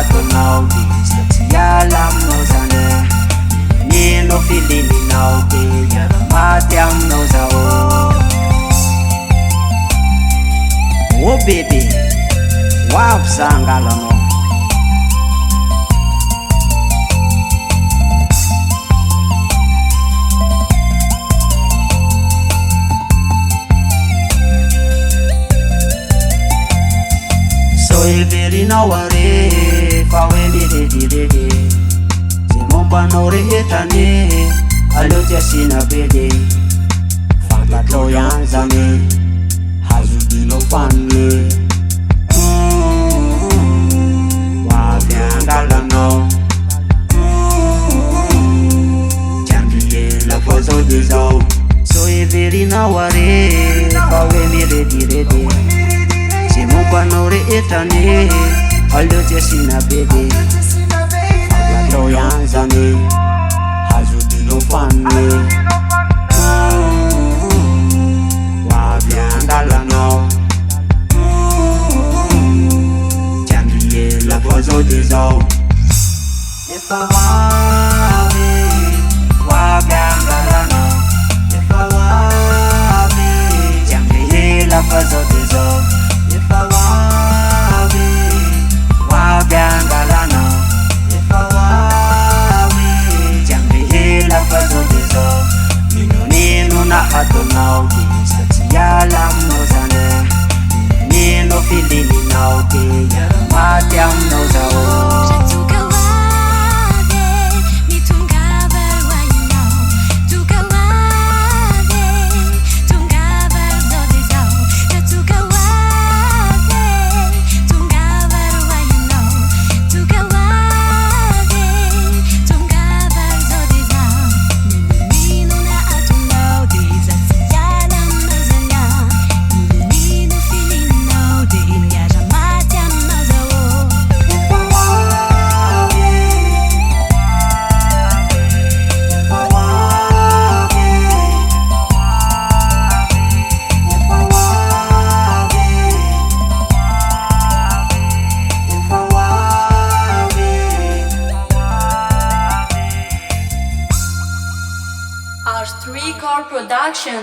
ataonao de izy tsy hiala aminao zany nenao filininao de hiara-maty aminao zao. Oh bebe, ho avy za angalanao. Everinao are fa hoe mirediredy ze mombanao rehetrany aleo ty asina be de fantatrao ihany zany hazodinao faniny hoavy angalanao tiandriela fa zao de zao. So everinao are fa hoe mirediredy ze mombanao rehetrany aleo ty asina be de fantatrao ihany zany hazodinao faniny hoavy angalanao tiandriela fa zao de zao. Efa hoavy hoavy angalanao efa hoavy tiandriela fa zao de zao. Efa hoavy hoavy angalanao efa hoavy tiandrihela fa zao de zao. Nenoneno na ataonao de izy tsy hiala aminao zany nenao filininao de hiara-maty aminao zao. Our 3-car production.